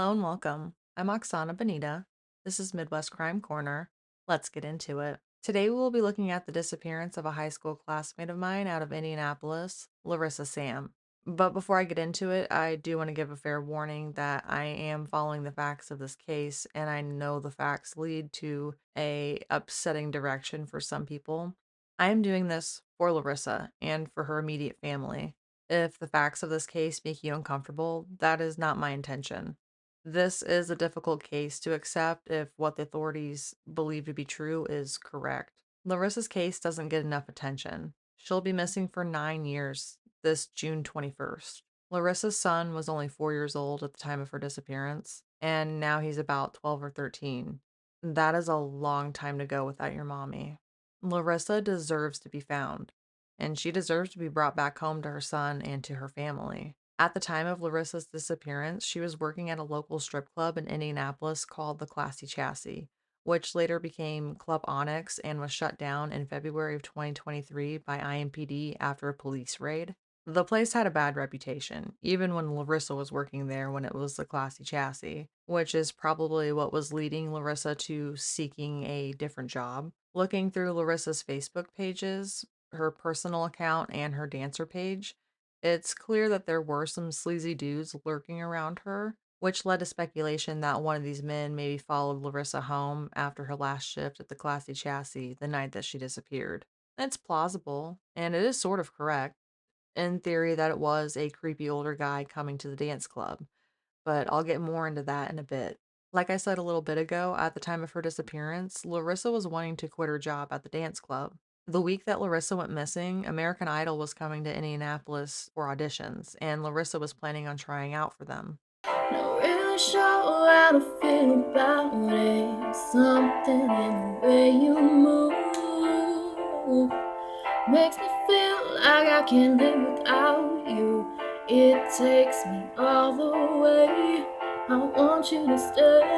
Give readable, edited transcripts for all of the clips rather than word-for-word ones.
Hello and welcome. I'm Oksana Bonita. This is Midwest Crime Corner. Let's get into it. Today we will be looking at the disappearance of a high school classmate of mine out of Indianapolis, Larissa Sam. But before I get into it, I do want to give a fair warning that I am following the facts of this case, and I know the facts lead to a upsetting direction for some people. I am doing this for Larissa and for her immediate family. If the facts of this case make you uncomfortable, that is not my intention. This is a difficult case to accept if what the authorities believe to be true is correct. Larissa's case doesn't get enough attention. She'll be missing for 9 years this June 21st. Larissa's son was only 4 years old at the time of her disappearance, and now he's about 12 or 13. That is a long time to go without your mommy. Larissa deserves to be found, and she deserves to be brought back home to her son and to her family. At the time of Larissa's disappearance, she was working at a local strip club in Indianapolis called the Classy Chassis, which later became Club Onyx and was shut down in February of 2023 by IMPD after a police raid. The place had a bad reputation, even when Larissa was working there when it was the Classy Chassis, which is probably what was leading Larissa to seeking a different job. Looking through Larissa's Facebook pages, her personal account, and her dancer page, it's clear that there were some sleazy dudes lurking around her, which led to speculation that one of these men maybe followed Larissa home after her last shift at the Classy Chassis the night that she disappeared. It's plausible, and it is sort of correct, in theory, that it was a creepy older guy coming to the dance club, but I'll get more into that in a bit. Like I said a little bit ago, at the time of her disappearance, Larissa was wanting to quit her job at the dance club. The week that Larissa went missing, American Idol was coming to Indianapolis for auditions, and Larissa was planning on trying out for them. Not really sure how to feel about it. Something in the way you move makes me feel like I can't live without you. It takes me all the way. I want you to stay.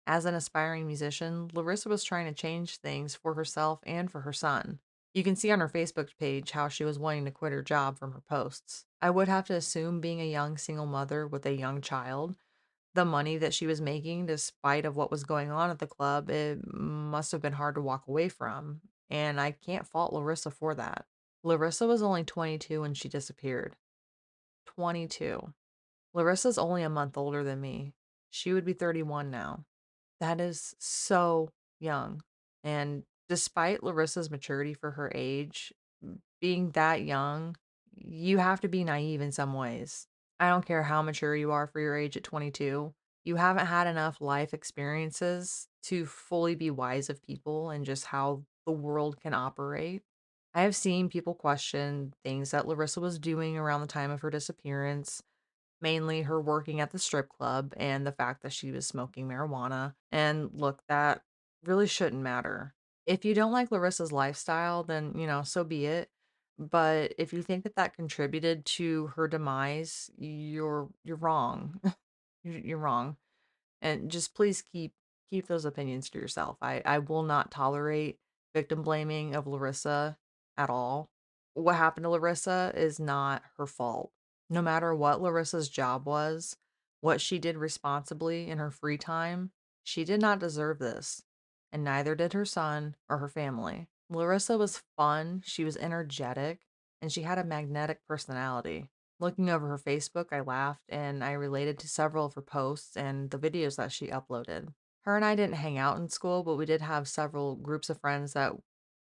As an aspiring musician, Larissa was trying to change things for herself and for her son. You can see on her Facebook page how she was wanting to quit her job from her posts. I would have to assume, being a young single mother with a young child, the money that she was making, despite of what was going on at the club, it must have been hard to walk away from, and I can't fault Larissa for that. Larissa was only 22 when she disappeared. 22. Larissa's only a month older than me. She would be 31 now. That is so young. And despite Larissa's maturity for her age, being that young, you have to be naive in some ways. I don't care how mature you are for your age at 22. You haven't had enough life experiences to fully be wise of people and just how the world can operate. I have seen people question things that Larissa was doing around the time of her disappearance, mainly her working at the strip club and the fact that she was smoking marijuana. And look, that really shouldn't matter. If you don't like Larissa's lifestyle, then, so be it. But if you think that that contributed to her demise, you're wrong. You're wrong. And just please keep those opinions to yourself. I will not tolerate victim blaming of Larissa at all. What happened to Larissa is not her fault. No matter what Larissa's job was, what she did responsibly in her free time, she did not deserve this, and neither did her son or her family. Larissa was fun, she was energetic, and she had a magnetic personality. Looking over her Facebook, I laughed and I related to several of her posts and the videos that she uploaded. Her and I didn't hang out in school, but we did have several groups of friends that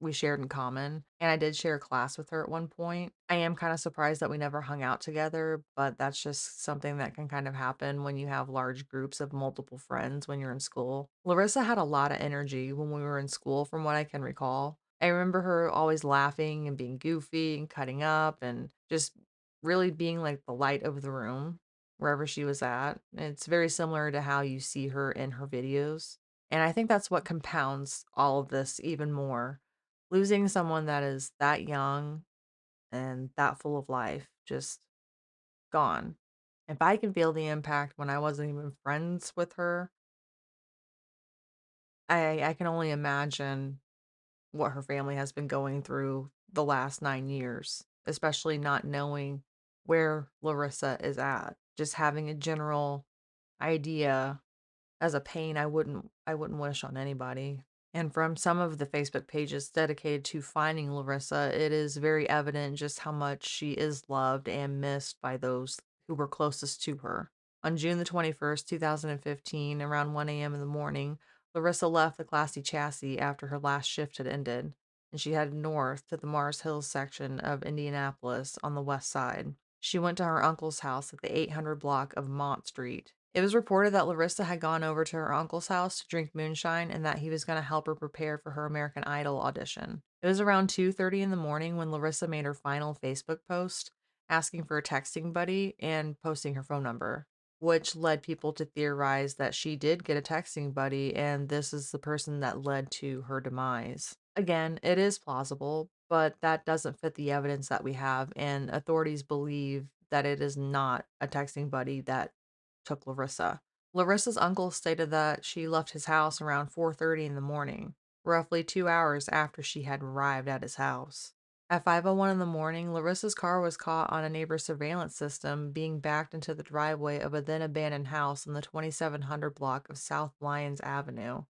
we shared in common. And I did share a class with her at one point. I am kind of surprised that we never hung out together, but that's just something that can kind of happen when you have large groups of multiple friends when you're in school. Larissa had a lot of energy when we were in school, from what I can recall. I remember her always laughing and being goofy and cutting up and just really being like the light of the room wherever she was at. It's very similar to how you see her in her videos. And I think that's what compounds all of this even more. Losing someone that is that young and that full of life, just gone. If I can feel the impact when I wasn't even friends with her, I can only imagine what her family has been going through the last 9 years. especially not knowing where Larissa is at. Just having a general idea as a pain I wouldn't wish on anybody. And from some of the Facebook pages dedicated to finding Larissa, it is very evident just how much she is loved and missed by those who were closest to her. On June the 21st, 2015, around 1 a.m. in the morning, Larissa left the classy chassis after her last shift had ended, and she headed north to the Mars Hills section of Indianapolis on the west side. She went to her uncle's house at the 800 block of Mont Street. It was reported that Larissa had gone over to her uncle's house to drink moonshine and that he was going to help her prepare for her American Idol audition. It was around 2:30 in the morning when Larissa made her final Facebook post, asking for a texting buddy and posting her phone number, which led people to theorize that she did get a texting buddy and this is the person that led to her demise. Again, it is plausible, but that doesn't fit the evidence that we have, and authorities believe that it is not a texting buddy that took Larissa. Larissa's uncle stated that she left his house around 4:30 in the morning, roughly 2 hours after she had arrived at his house. At 5:01 in the morning, Larissa's car was caught on a neighbor's surveillance system being backed into the driveway of a then abandoned house in the 2700 block of South Lyons Avenue,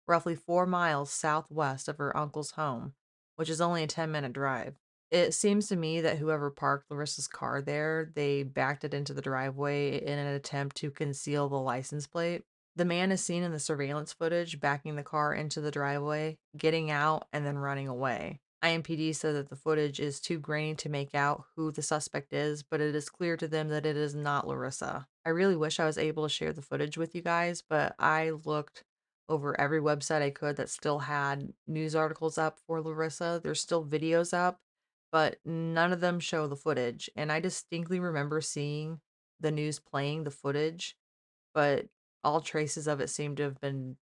roughly 4 miles southwest of her uncle's home, which is only a 10-minute drive. It seems to me that whoever parked Larissa's car there, they backed it into the driveway in an attempt to conceal the license plate. The man is seen in the surveillance footage backing the car into the driveway, getting out, and then running away. IMPD said that the footage is too grainy to make out who the suspect is, but it is clear to them that it is not Larissa. I really wish I was able to share the footage with you guys, but I looked over every website I could that still had news articles up for Larissa. There's still videos up, but none of them show the footage. And I distinctly remember seeing the news playing the footage, but all traces of it seem to have been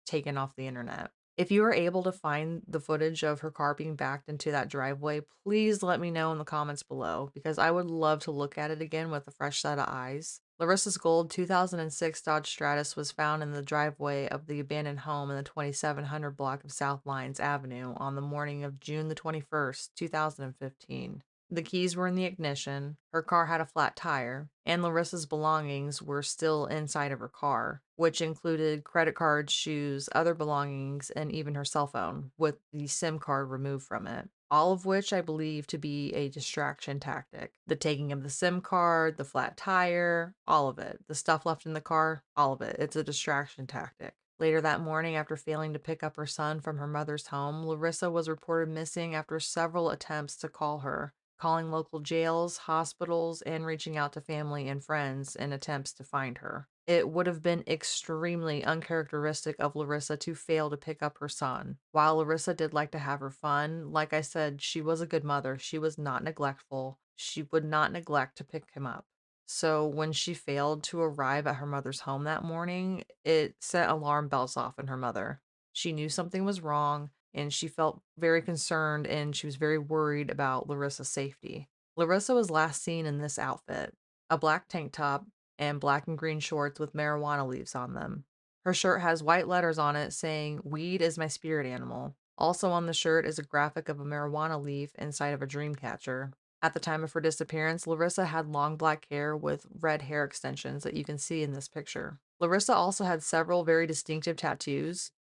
taken off the internet. If you are able to find the footage of her car being backed into that driveway, please let me know in the comments below because I would love to look at it again with a fresh set of eyes. Larissa's gold 2006 Dodge Stratus was found in the driveway of the abandoned home in the 2700 block of South Lyons Avenue on the morning of June the 21st, 2015. The keys were in the ignition, her car had a flat tire, and Larissa's belongings were still inside of her car, which included credit cards, shoes, other belongings, and even her cell phone, with the SIM card removed from it. All of which I believe to be a distraction tactic. The taking of the SIM card, the flat tire, all of it. The stuff left in the car, all of it. It's a distraction tactic. Later that morning, after failing to pick up her son from her mother's home, Larissa was reported missing after several attempts to call her, calling local jails, hospitals, and reaching out to family and friends in attempts to find her. It would have been extremely uncharacteristic of Larissa to fail to pick up her son. While Larissa did like to have her fun, like I said, she was a good mother. She was not neglectful. She would not neglect to pick him up. So when she failed to arrive at her mother's home that morning, it set alarm bells off in her mother. She knew something was wrong and she felt very concerned and she was very worried about Larissa's safety. Larissa was last seen in this outfit, a black tank top and black and green shorts with marijuana leaves on them. Her shirt has white letters on it saying, "Weed is my spirit animal." Also on the shirt is a graphic of a marijuana leaf inside of a dream catcher. At the time of her disappearance, Larissa had long black hair with red hair extensions that you can see in this picture. Larissa also had several very distinctive tattoos.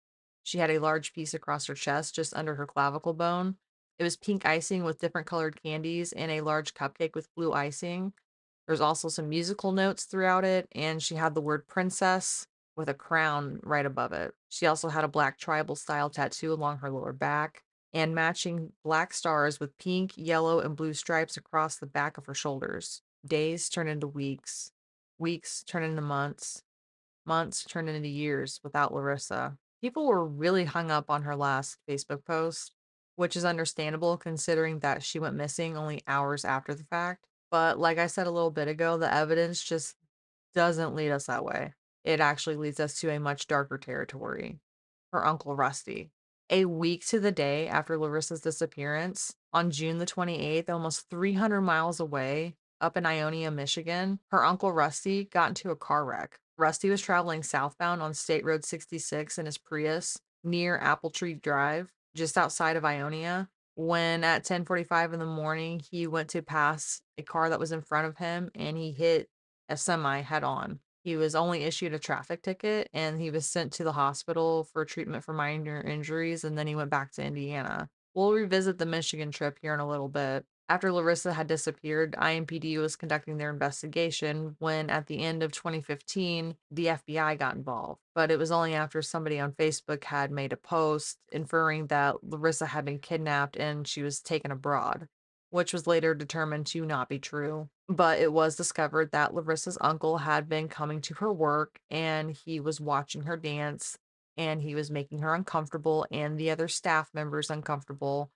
She had a large piece across her chest just under her clavicle bone. It was pink icing with different colored candies and a large cupcake with blue icing. There's also some musical notes throughout it, and she had the word princess with a crown right above it. She also had a black tribal style tattoo along her lower back and matching black stars with pink, yellow, and blue stripes across the back of her shoulders. Days turn into weeks, weeks turn into months, months turned into years without Larissa. People were really hung up on her last Facebook post, which is understandable considering that she went missing only hours after the fact. But like I said a little bit ago, the evidence just doesn't lead us that way. It actually leads us to a much darker territory. Her uncle Rusty. A week to the day after Larissa's disappearance, on June the 28th, almost 300 miles away, up in Ionia, Michigan, her uncle Rusty got into a car wreck. Rusty was traveling southbound on State Road 66 in his Prius near Apple Tree Drive, just outside of Ionia. when at 10:45 in the morning, he went to pass a car that was in front of him and he hit a semi head on. He was only issued a traffic ticket and he was sent to the hospital for treatment for minor injuries, and then he went back to Indiana. We'll revisit the Michigan trip here in a little bit. After Larissa had disappeared, IMPD was conducting their investigation when, at the end of 2015, the FBI got involved. But it was only after somebody on Facebook had made a post inferring that Larissa had been kidnapped and she was taken abroad, which was later determined to not be true. But it was discovered that Larissa's uncle had been coming to her work and he was watching her dance and he was making her uncomfortable and the other staff members uncomfortable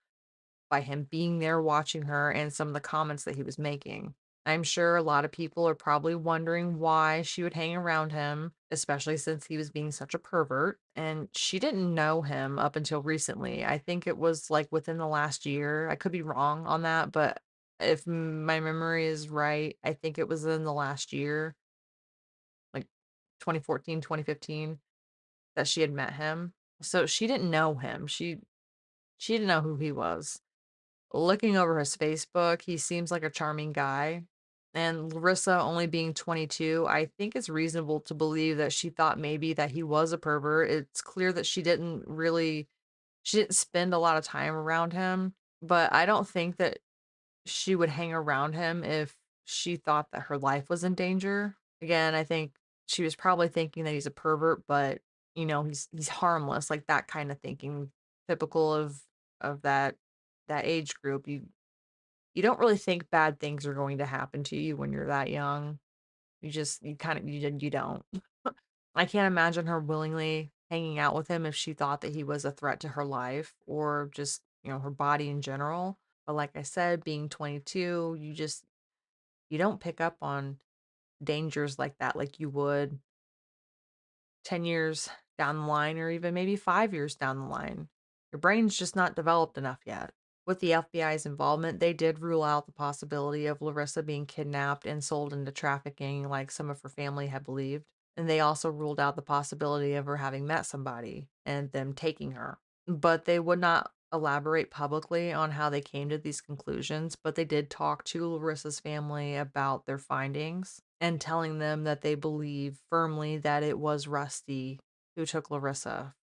by him being there watching her and some of the comments that he was making. I'm sure a lot of people are probably wondering why she would hang around him, especially since he was being such a pervert. And she didn't know him up until recently. I think it was like within the last year. I could be wrong on that, but if my memory is right, I think it was in the last year, like 2014, 2015, that she had met him. So she didn't know him. She didn't know who he was. Looking over his Facebook, he seems like a charming guy. And Larissa only being 22, I think it's reasonable to believe that she thought maybe that he was a pervert. It's clear that she didn't spend a lot of time around him, but I don't think that she would hang around him if she thought that her life was in danger. Again, I think she was probably thinking that he's a pervert, but he's harmless, like that kind of thinking, typical of that age group. You don't really think bad things are going to happen to you when you're that young. You kind of you don't. I can't imagine her willingly hanging out with him if she thought that he was a threat to her life or just, her body in general. But like I said, being 22, you don't pick up on dangers like that like you would 10 years down the line or even maybe 5 years down the line. Your brain's just not developed enough yet. With the FBI's involvement, they did rule out the possibility of Larissa being kidnapped and sold into trafficking like some of her family had believed. And they also ruled out the possibility of her having met somebody and them taking her. But they would not elaborate publicly on how they came to these conclusions, but they did talk to Larissa's family about their findings and telling them that they believe firmly that it was Rusty who took Larissa.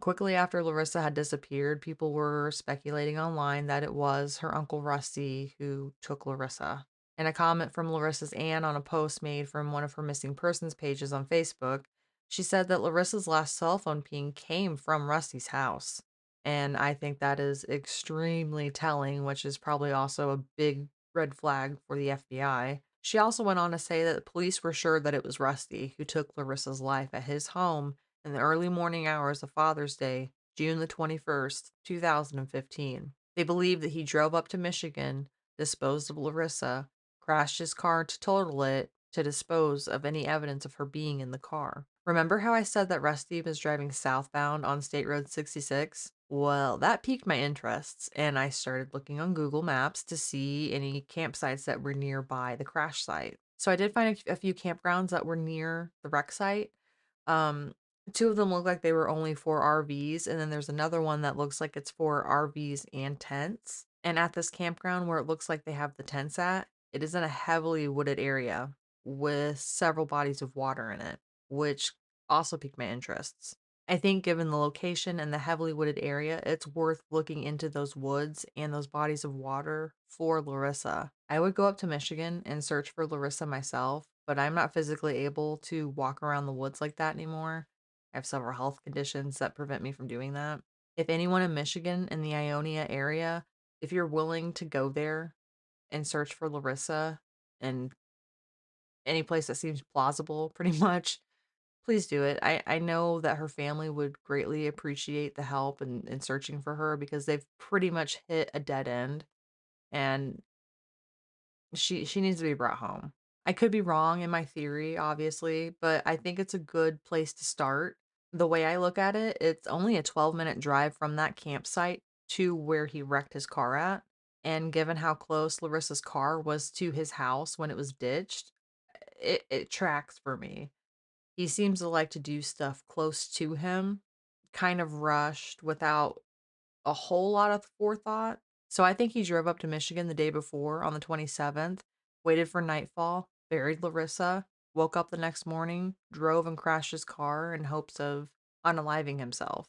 Quickly after Larissa had disappeared, people were speculating online that it was her uncle Rusty who took Larissa. In a comment from Larissa's aunt on a post made from one of her missing persons pages on Facebook, she said that Larissa's last cell phone ping came from Rusty's house. And I think that is extremely telling, which is probably also a big red flag for the FBI. She also went on to say that the police were sure that it was Rusty who took Larissa's life at his home in the early morning hours of Father's Day, June the 21st, 2015. They believe that he drove up to Michigan, disposed of Larissa, crashed his car to total it to dispose of any evidence of her being in the car. Remember how I said that Rusty was driving southbound on State Road 66? Well, that piqued my interests, and I started looking on Google Maps to see any campsites that were nearby the crash site. So I did find a few campgrounds that were near the wreck site. Um, Two of them look like they were only for RVs, and then there's another one that looks like it's for RVs and tents. And at this campground where it looks like they have the tents at, it is in a heavily wooded area with several bodies of water in it, which also piqued my interests. I think given the location and the heavily wooded area, it's worth looking into those woods and those bodies of water for Larissa. I would go up to Michigan and search for Larissa myself, but I'm not physically able to walk around the woods like that anymore. I have several health conditions that prevent me from doing that. If anyone in Michigan in the Ionia area, if you're willing to go there and search for Larissa and any place that seems plausible, pretty much, please do it. I know that her family would greatly appreciate the help in searching for her because they've pretty much hit a dead end and she needs to be brought home. I could be wrong in my theory, obviously, but I think it's a good place to start. The way I look at it, it's only a 12-minute drive from that campsite to where he wrecked his car at. And given how close Larissa's car was to his house when it was ditched, it tracks for me. He seems to like to do stuff close to him, kind of rushed without a whole lot of forethought. So I think he drove up to Michigan the day before on the 27th, waited for nightfall, buried Larissa, woke up the next morning, drove and crashed his car in hopes of unaliving himself.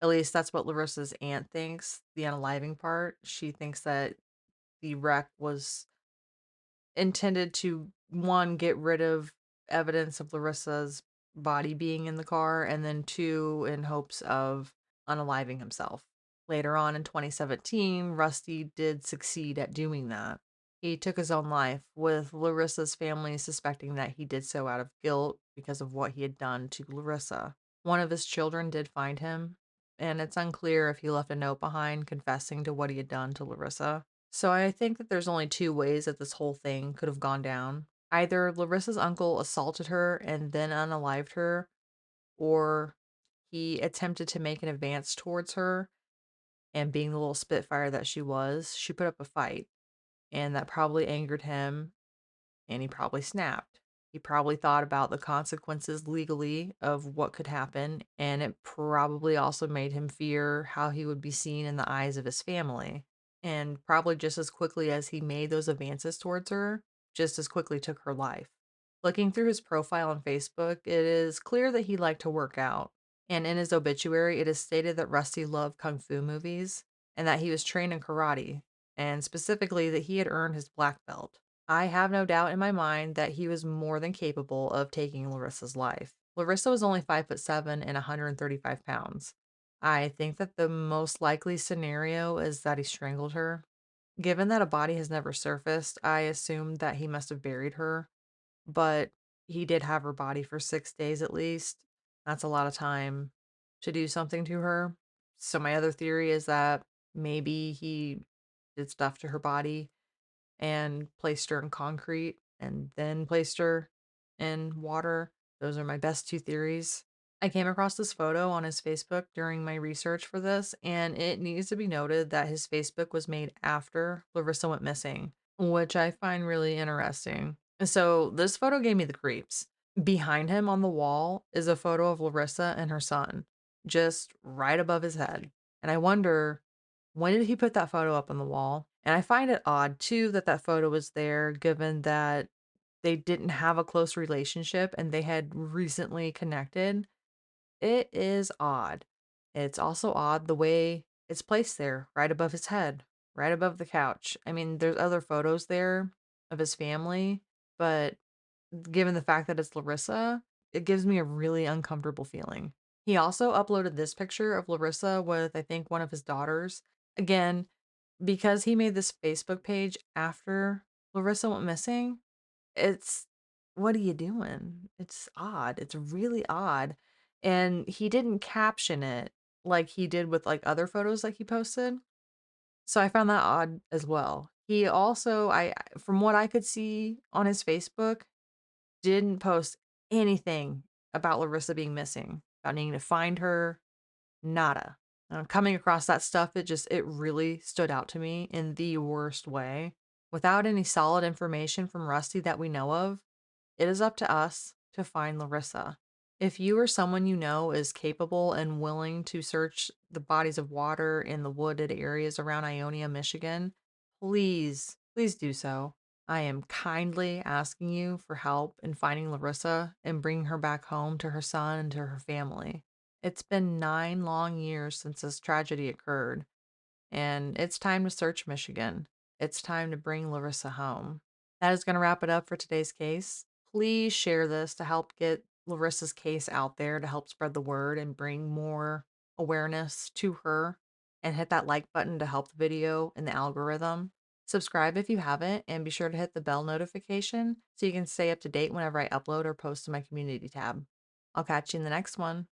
At least that's what Larissa's aunt thinks, the unaliving part. She thinks that the wreck was intended to, one, get rid of evidence of Larissa's body being in the car, and then two, in hopes of unaliving himself. Later on in 2017, Rusty did succeed at doing that. He took his own life, with Larissa's family suspecting that he did so out of guilt because of what he had done to Larissa. One of his children did find him, and it's unclear if he left a note behind confessing to what he had done to Larissa. So I think that there's only two ways that this whole thing could have gone down. Either Larissa's uncle assaulted her and then unalived her, or he attempted to make an advance towards her, and being the little spitfire that she put up a fight, and that probably angered him, and he probably snapped. He probably thought about the consequences legally of what could happen, and it probably also made him fear how he would be seen in the eyes of his family. And probably just as quickly as he made those advances towards her, just as quickly took her life. Looking through his profile on Facebook, it is clear that he liked to work out. And in his obituary, it is stated that Rusty loved kung fu movies and that he was trained in karate, and specifically that he had earned his black belt. I have no doubt in my mind that he was more than capable of taking Larissa's life. Larissa was only 5'7" and 135 pounds. I think that the most likely scenario is that he strangled her. Given that a body has never surfaced, I assumed that he must have buried her, but he did have her body for 6 days at least. That's a lot of time to do something to her. So my other theory is that maybe he did stuff to her body and placed her in concrete and then placed her in water. Those are my best two theories. I came across this photo on his Facebook during my research for this, and it needs to be noted that his Facebook was made after Larissa went missing, which I find really interesting. So, this photo gave me the creeps. Behind him on the wall is a photo of Larissa and her son, just right above his head. And I wonder, when did he put that photo up on the wall? And I find it odd too that that photo was there, given that they didn't have a close relationship and they had recently connected. It is odd. It's also odd the way it's placed there, right above his head, right above the couch. I mean, there's other photos there of his family, but given the fact that it's Larissa, it gives me a really uncomfortable feeling. He also uploaded this picture of Larissa with, I think, one of his daughters. Again, because he made this Facebook page after Larissa went missing, it's, what are you doing? It's odd. It's really odd. And he didn't caption it like he did with like other photos that he posted. So I found that odd as well. He also, from what I could see on his Facebook, didn't post anything about Larissa being missing, about needing to find her, nada. Coming across that stuff, it really stood out to me in the worst way. Without any solid information from Rusty that we know of, it is up to us to find Larissa. If you or someone you know is capable and willing to search the bodies of water in the wooded areas around Ionia, Michigan, please do so. I am kindly asking you for help in finding Larissa and bringing her back home to her son and to her family. It's been 9 long years since this tragedy occurred, and it's time to search Michigan. It's time to bring Larissa home. That is going to wrap it up for today's case. Please share this to help get Larissa's case out there, to help spread the word and bring more awareness to her. And hit that like button to help the video in the algorithm. Subscribe if you haven't, and be sure to hit the bell notification so you can stay up to date whenever I upload or post to my community tab. I'll catch you in the next one.